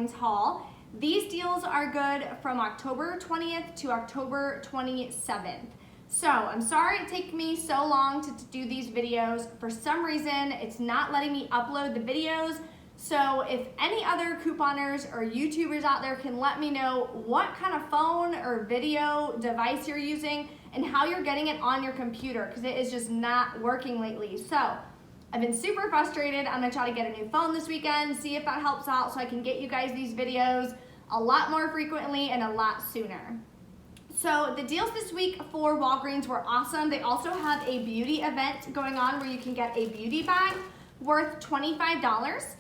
Walgreens haul. These deals are good from October 20th to October 27th. So I'm sorry it took me so long to do these videos. For some reason, it's not letting me upload the videos. So if any other couponers or YouTubers out there can let me know what kind of phone or video device you're using and how you're getting it on your computer, because it is just not working lately. So I've been super frustrated. I'm gonna try to get a new phone this weekend, see if that helps out so I can get you guys these videos a lot more frequently and a lot sooner. So the deals this week for Walgreens were awesome. They also have a beauty event going on where you can get a beauty bag worth $25.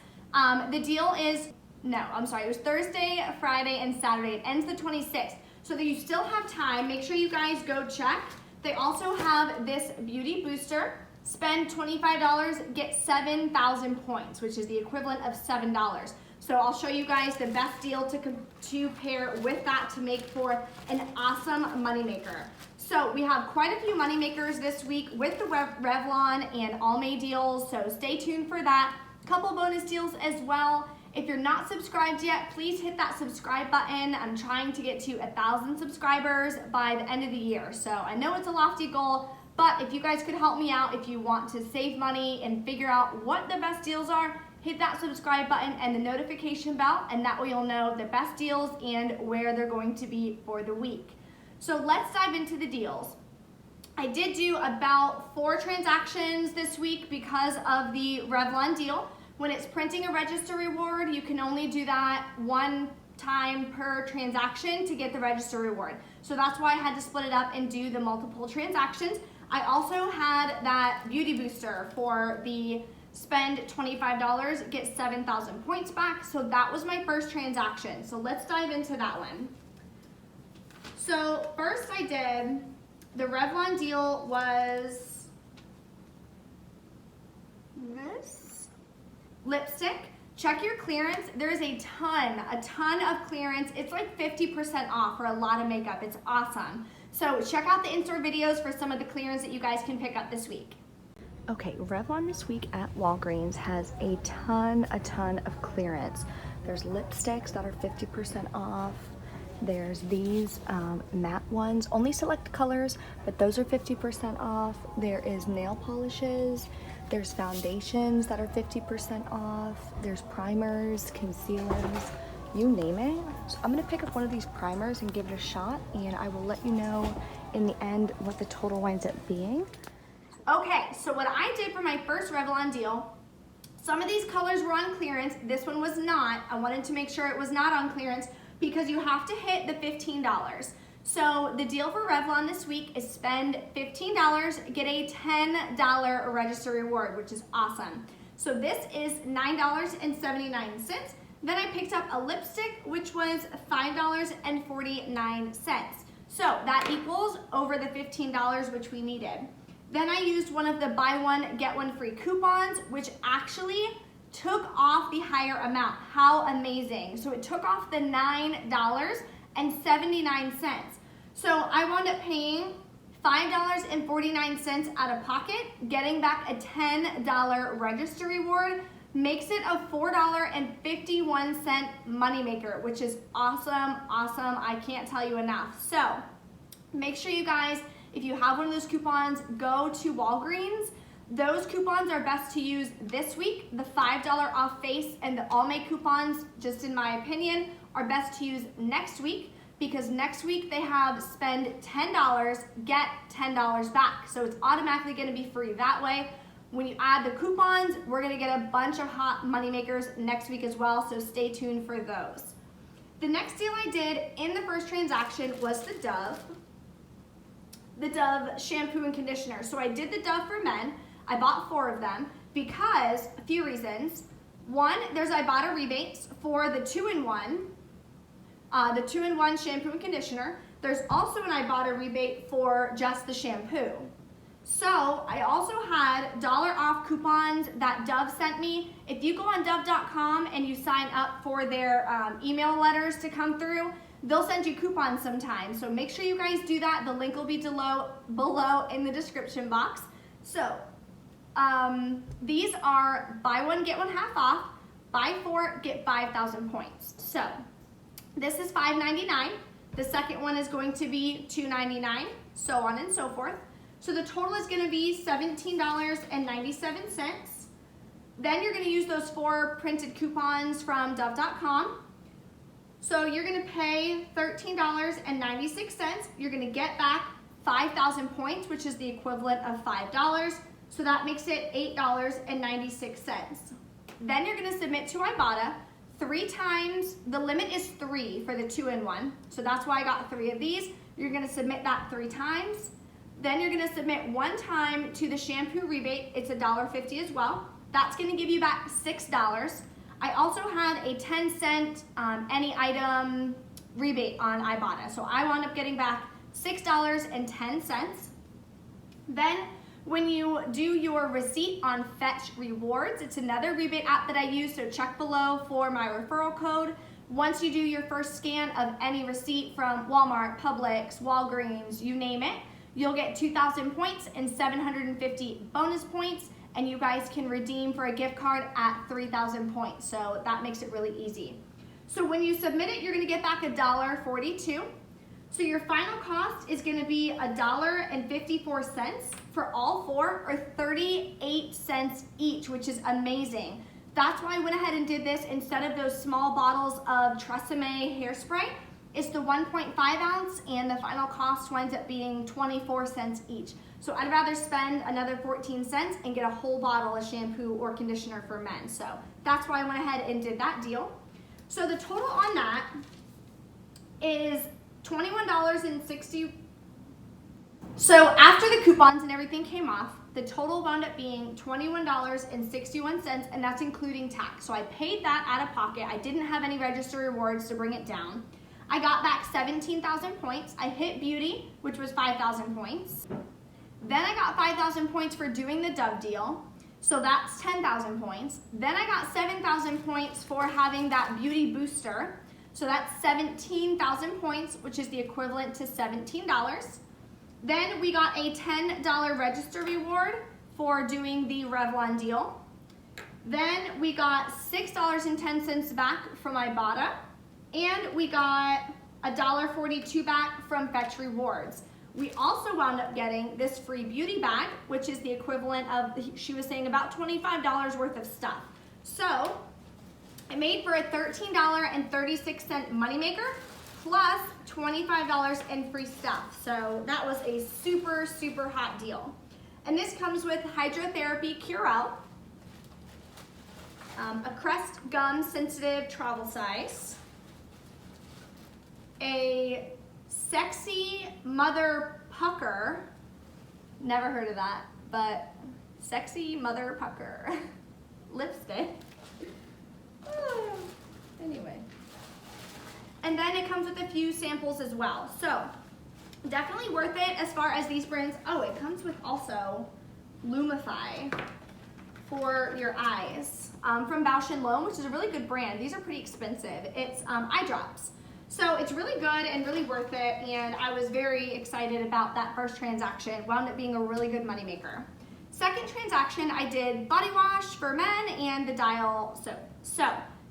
The deal is, it was Thursday, Friday, and Saturday. It ends the 26th. So that you still have time, make sure you guys go check. They also have this beauty booster. Spend $25, get 7,000 points, which is the equivalent of $7. So I'll show you guys the best deal to pair with that to make for an awesome moneymaker. So we have quite a few moneymakers this week with the Revlon and Almay deals, so stay tuned for that. Couple bonus deals as well. If you're not subscribed yet, please hit that subscribe button. I'm trying to get to 1,000 subscribers by the end of the year. So I know it's a lofty goal, but if you guys could help me out, if you want to save money and figure out what the best deals are, hit that subscribe button and the notification bell, and that way you'll know the best deals and where they're going to be for the week. So let's dive into the deals. I did do about 4 transactions this week because of the Revlon deal. When it's printing a register reward, you can only do that 1 time per transaction to get the register reward. So that's why I had to split it up and do the multiple transactions. I also had that beauty booster for the spend $25, get 7,000 points back. So that was my first transaction. So let's dive into that one. So first I did, the Revlon deal was this lipstick. Check your clearance. There is a ton of clearance. It's like 50% off for a lot of makeup. It's awesome. So check out the in-store videos for some of the clearance that you guys can pick up this week. Okay, Revlon this week at Walgreens has a ton of clearance. There's lipsticks that are 50% off. There's these matte ones, only select colors, but those are 50% off. There is nail polishes. There's foundations that are 50% off. There's primers, concealers, you name it. So I'm gonna pick up one of these primers and give it a shot, and I will let you know in the end what the total winds up being. Okay, so what I did for my first Revlon deal, some of these colors were on clearance. This one was not. I wanted to make sure it was not on clearance because you have to hit the $15. So the deal for Revlon this week is spend $15, get a $10 register reward, which is awesome. So this is $9.79. Then I picked up a lipstick, which was $5.49. So that equals over the $15, which we needed. Then I used one of the buy one, get one free coupons, which actually took off the higher amount. How amazing. So it took off the $9.79. So I wound up paying $5.49 out of pocket, getting back a $10 register reward, makes it a $4.51 moneymaker, which is awesome. I can't tell you enough. So make sure you guys, if you have one of those coupons, go to Walgreens. Those coupons are best to use this week. The $5 off face and the Almay coupons, just in my opinion, are best to use next week, because next week they have spend $10, get $10 back. So it's automatically gonna be free that way. When you add the coupons, we're gonna get a bunch of hot money makers next week as well, so stay tuned for those. The next deal I did in the first transaction was the Dove shampoo and conditioner. So I did the Dove for men. I bought 4 of them because a few reasons. One, I bought a rebate for the 2-in-1 shampoo and conditioner. There's also an I bought a rebate for just the shampoo. So I also had dollar off coupons that Dove sent me. If you go on dove.com and you sign up for their email letters to come through, they'll send you coupons sometimes. So make sure you guys do that. The link will be below in the description box. So these are buy one, get one half off, buy 4, get 5,000 points. So this is $5.99. The second one is going to be $2.99, so on and so forth. So the total is going to be $17.97. Then you're going to use those 4 printed coupons from Dove.com. So you're going to pay $13.96. You're going to get back 5,000 points, which is the equivalent of $5. So that makes it $8.96. Then you're going to submit to Ibotta 3 times. The limit is 3 for the 2-in-1. So that's why I got 3 of these. You're going to submit that 3 times. Then you're going to submit 1 time to the shampoo rebate. It's $1.50 as well. That's going to give you back $6. I also had a 10-cent any item rebate on Ibotta. So I wound up getting back $6.10. Then when you do your receipt on Fetch Rewards, it's another rebate app that I use, so check below for my referral code. Once you do your first scan of any receipt from Walmart, Publix, Walgreens, you name it, you'll get 2,000 points and 750 bonus points, and you guys can redeem for a gift card at 3,000 points, so that makes it really easy. So when you submit it, you're gonna get back $1.42. So your final cost is going to be $1.54 for all 4, or 38 cents each, which is amazing. That's why I went ahead and did this instead of those small bottles of Tresemme hairspray. It's the 1.5 ounce, and the final cost winds up being 24 cents each. So I'd rather spend another 14 cents and get a whole bottle of shampoo or conditioner for men. So that's why I went ahead and did that deal. So the total on that is $21.60. So after the coupons and everything came off, the total wound up being $21.61, and that's including tax. So I paid that out of pocket. I didn't have any register rewards to bring it down. I got back 17,000 points. I hit beauty, which was 5,000 points. Then I got 5,000 points for doing the Dove deal. So that's 10,000 points. Then I got 7,000 points for having that beauty booster. So that's 17,000 points, which is the equivalent to $17. Then we got a $10 register reward for doing the Revlon deal. Then we got $6.10 back from Ibotta, and we got $1.42 back from Fetch Rewards. We also wound up getting this free beauty bag, which is the equivalent of, she was saying, about $25 worth of stuff. So I made for a $13.36 moneymaker plus $25 in free stuff. So that was a super, super hot deal. And this comes with Hydrotherapy Curel, a Crest Gum Sensitive Travel Size, a Sexy Mother Pucker, never heard of that, but Sexy Mother Pucker lipstick. Anyway, and then it comes with a few samples as well, so definitely worth it as far as these brands. Oh, it comes with also Lumify for your eyes from Bausch & Lomb, which is a really good brand. These are pretty expensive. It's eye drops, so it's really good and really worth it, and I was very excited about that first transaction. Wound up being a really good moneymaker. Second transaction, I did BodyWash for men and the Dial soap. So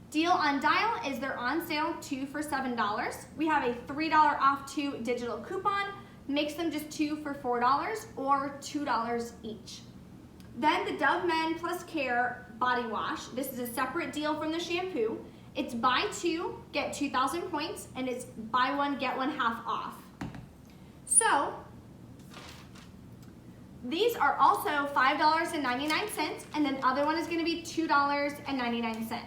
deal on Dial is they're on sale 2 for $7. We have a $3 off 2 digital coupon, makes them just 2 for $4 or $2 each. Then the Dove Men Plus Care Body Wash. This is a separate deal from the shampoo. It's buy 2, get 2,000 points, and it's buy 1, get 1 half off. So these are also $5.99, and then the other one is going to be $2.99.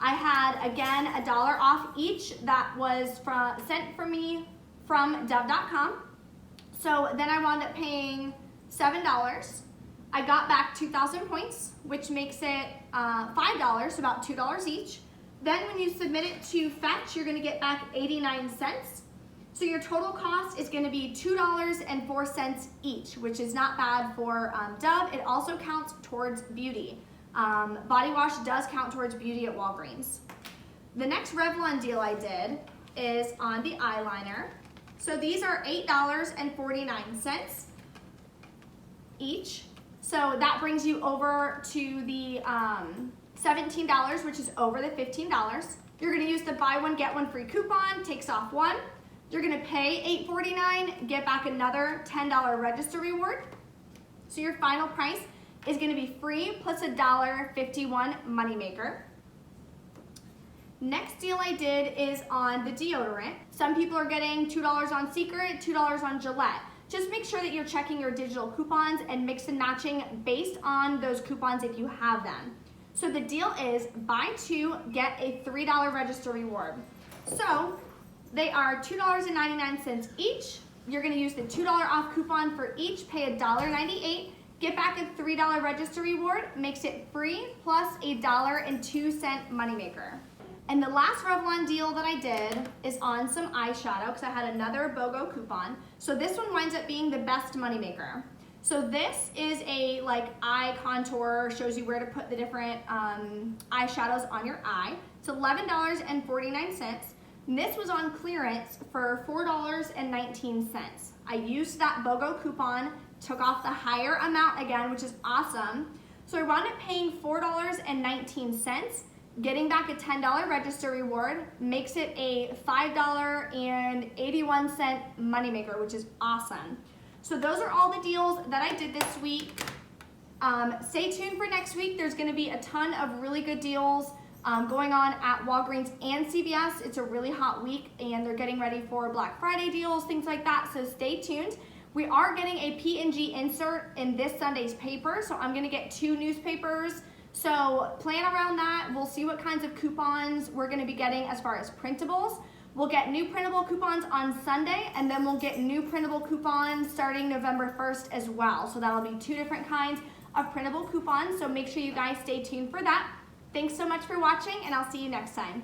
I had, again, $1 off each that was sent for me from Dove.com. So then I wound up paying $7. I got back 2,000 points, which makes it $5, about $2 each. Then when you submit it to Fetch, you're going to get back 89 cents. So your total cost is going to be $2.04 each, which is not bad for Dove. It also counts towards beauty. Body wash does count towards beauty at Walgreens. The next Revlon deal I did is on the eyeliner. So these are $8.49 each. So that brings you over to the $17, which is over the $15. You're gonna use the buy one, get one free coupon, takes off one. You're gonna pay $8.49, get back another $10 register reward. So your final price is gonna be free plus a $1.51 moneymaker. Next deal I did is on the deodorant. Some people are getting $2 on Secret, $2 on Gillette. Just make sure that you're checking your digital coupons and mix and matching based on those coupons if you have them. So the deal is buy two, get a $3 register reward. So they are $2.99 each. You're gonna use the $2 off coupon for each, pay $1.98, get back a $3 register reward, makes it free plus a $1.02 moneymaker. And the last Revlon deal that I did is on some eyeshadow because I had another BOGO coupon. So this one winds up being the best moneymaker. So this is a eye contour, shows you where to put the different eyeshadows on your eye. It's $11.49. And this was on clearance for $4.19. I used that BOGO coupon, took off the higher amount again, which is awesome. So I wound up paying $4.19. Getting back a $10 register reward makes it a $5.81 moneymaker, which is awesome. So those are all the deals that I did this week. Stay tuned for next week. There's gonna be a ton of really good deals going on at Walgreens and CVS. It's a really hot week and they're getting ready for Black Friday deals, things like that, so stay tuned. We are getting a P&G insert in this Sunday's paper, so I'm gonna get 2 newspapers. So plan around that. We'll see what kinds of coupons we're gonna be getting as far as printables. We'll get new printable coupons on Sunday, and then we'll get new printable coupons starting November 1st as well. So that'll be 2 different kinds of printable coupons, so make sure you guys stay tuned for that. Thanks so much for watching, and I'll see you next time.